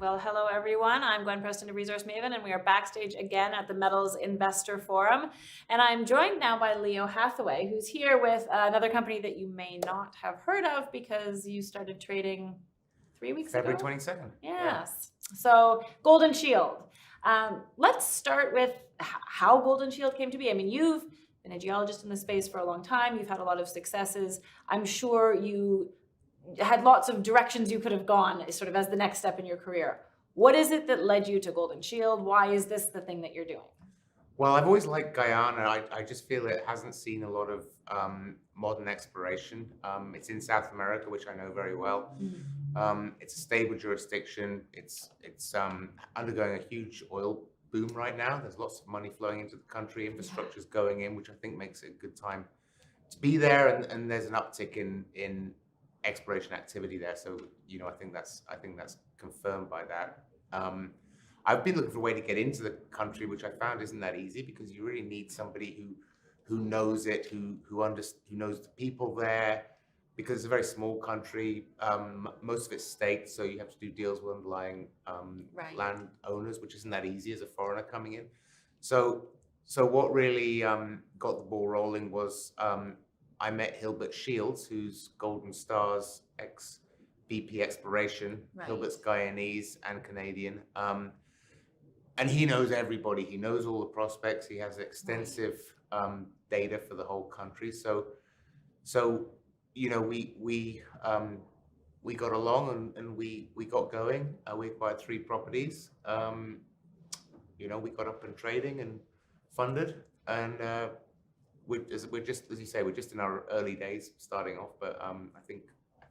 Well, hello everyone. I'm Gwen, Preston, a resource maven, and we are backstage again at the Metals Investor Forum. And I'm joined now by Leo Hathaway, who's here with another company that you may not have heard of because you started trading 3 weeks February ago. 22nd. Yes. Yeah. So Golden Shield. Let's start with how Golden Shield came to be. I mean, you've been a geologist in the space for a long time. You've had a lot of successes. I'm sure you had lots of directions you could have gone sort of as the next step in your career. What is it that led you to Golden Shield? Why is this the thing that you're doing? Well, I've always liked Guyana. I just feel it hasn't seen a lot of modern exploration. It's in South America, which I know very well. It's a stable jurisdiction. It's undergoing a huge oil boom right now. There's lots of money flowing into the country. Infrastructure's going in, which I think makes it a good time to be there. And there's an uptick in exploration activity there. So I think that's confirmed by that. I've been looking for a way to get into the country, which I found isn't that easy because you really need somebody who knows it, who knows the people there, because it's a very small country. Most of it's staked, so you have to do deals with underlying land owners, which isn't that easy as a foreigner coming in. So what really got the ball rolling was I met Hilbert Shields, who's Golden Star's ex-VP Exploration. Right. Hilbert's Guyanese and Canadian. And he knows everybody. He knows all the prospects. He has extensive data for the whole country. So we got along and we got going. We acquired 3 properties. We got up and trading and funded, and we're just, as you say, we're just in our early days starting off. But I think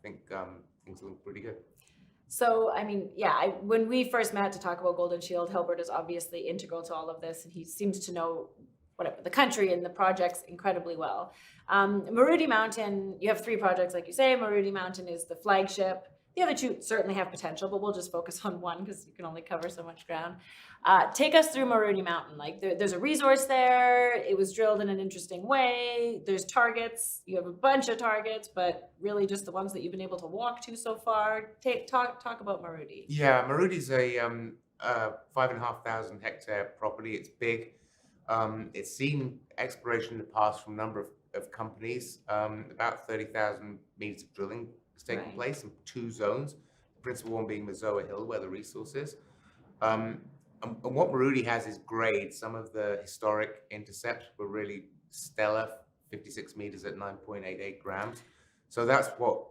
things look pretty good. So, I mean, yeah, when we first met to talk about Golden Shield, Hilbert is obviously integral to all of this, and he seems to know the country and the projects incredibly well. Maruti Mountain, you have 3 projects, like you say. Maruti Mountain is the flagship. The other 2 certainly have potential, but we'll just focus on one because you can only cover so much ground. Take us through Maruti Mountain. Like there's a resource there. It was drilled in an interesting way. There's targets. You have a bunch of targets, but really just the ones that you've been able to walk to so far. Talk about Maruti. Yeah, Maruti's a 5,500 hectare property. It's big. It's seen exploration in the past from a number of companies. About 30,000 meters of drilling has taken place in 2 zones. The principal one being Mazoa Hill, where the resource is. And what Maruti has is grade. Some of the historic intercepts were really stellar, 56 meters at 9.88 grams. So that's what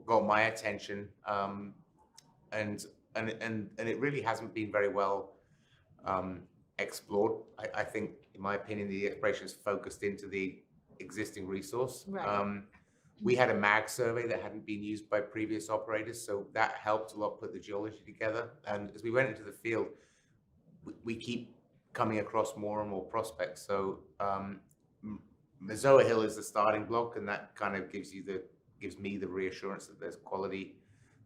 got my attention. And it really hasn't been very well explored. I think, in my opinion, the exploration is focused into the existing resource. Right. We had a mag survey that hadn't been used by previous operators, so that helped a lot put the geology together. And as we went into the field, we keep coming across more and more prospects. So Mazoa Hill is the starting block, and that kind of gives me the reassurance that there's quality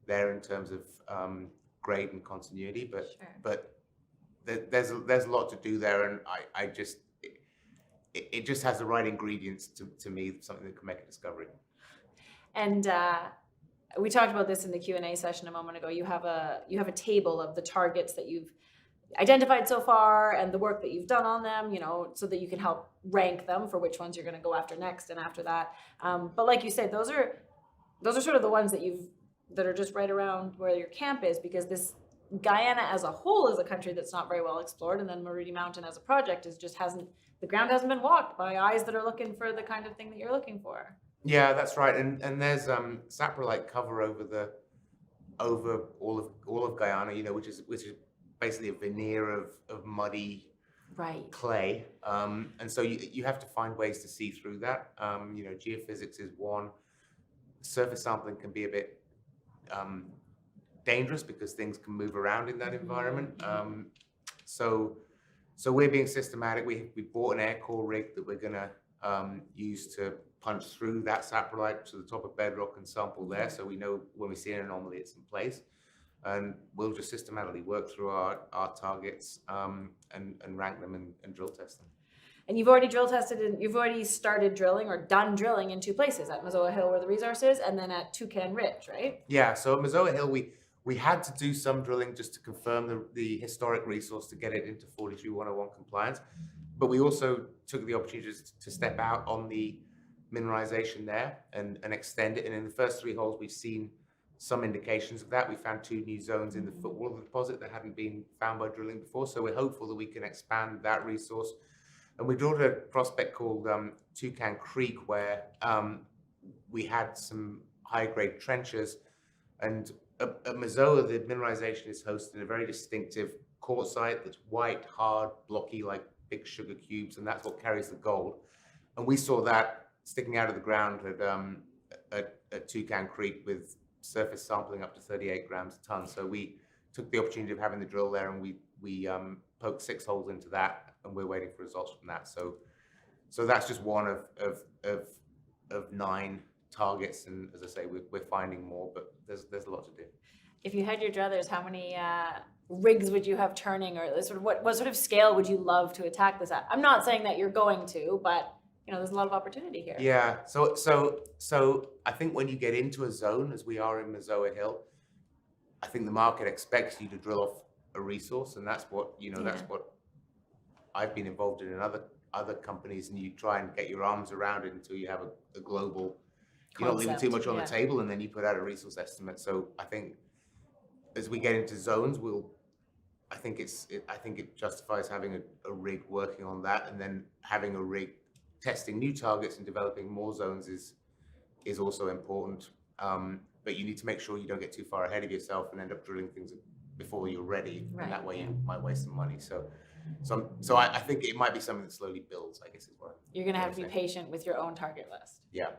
there in terms of grade and continuity. But sure. But there's a lot to do there, and it just has the right ingredients to me, something that can make a discovery. And we talked about this in the Q&A session a moment ago. You have a table of the targets that you've identified so far and the work that you've done on them, so that you can help rank them for which ones you're going to go after next and after that. But like you said, those are sort of the ones that are just right around where your camp is, because this Guyana as a whole is a country that's not very well explored, and then Maruti Mountain as a project the ground hasn't been walked by eyes that are looking for the kind of thing that you're looking for. Yeah, that's right. And there's saprolite cover over all of Guyana, which is basically a veneer of muddy clay. And so you have to find ways to see through that. Geophysics is one. Surface sampling can be a bit dangerous because things can move around in that environment. So we're being systematic. We bought an air core rig that we're gonna use to punch through that saprolite to the top of bedrock and sample there, so we know when we see an anomaly it's in place. And we'll just systematically work through our targets and rank them and drill test them. And you've already you've already started drilling or done drilling in 2 places, at Mazoa Hill where the resource is, and then at Toucan Ridge, right? Yeah, so at Mazoa Hill We had to do some drilling just to confirm the historic resource to get it into 43101 compliance. But we also took the opportunity to step out on the mineralization there and extend it. And in the first 3 holes, we've seen some indications of that. We found 2 new zones in the footwall of the deposit that hadn't been found by drilling before. So we're hopeful that we can expand that resource. And we drilled a prospect called Toucan Creek, where we had some high-grade trenches. And at Mazoa, the mineralization is hosted in a very distinctive quartzite that's white, hard, blocky, like big sugar cubes, and that's what carries the gold. And we saw that sticking out of the ground at Toucan Creek with surface sampling up to 38 grams a ton. So we took the opportunity of having the drill there, and we poked 6 holes into that, and we're waiting for results from that. So that's just one of 9 targets, and as I say, we're finding more, but there's a lot to do. If you had your druthers, how many rigs would you have turning, or sort of what sort of scale would you love to attack this at? I'm not saying that you're going to, but there's a lot of opportunity here. Yeah. So I think when you get into a zone, as we are in Mazoa Hill, I think the market expects you to drill off a resource, and that's what that's what I've been involved in other companies, and you try and get your arms around it until you have a global. You don't leave it too much on the table, and then you put out a resource estimate. So I think as we get into zones, I think it justifies having a rig working on that, and then having a rig testing new targets and developing more zones is also important. But you need to make sure you don't get too far ahead of yourself and end up drilling things before you're ready, and that way you might waste some money. So I think it might be something that slowly builds, I guess is what you're going to have to be patient with your own target list. Yeah.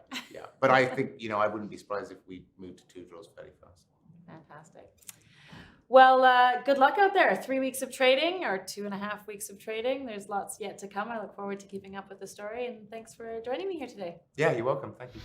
But I think, I wouldn't be surprised if we moved to 2 drills fairly fast. Fantastic. Well, good luck out there. 3 weeks of trading, or 2.5 weeks of trading. There's lots yet to come. I look forward to keeping up with the story, and thanks for joining me here today. Yeah, you're welcome. Thank you.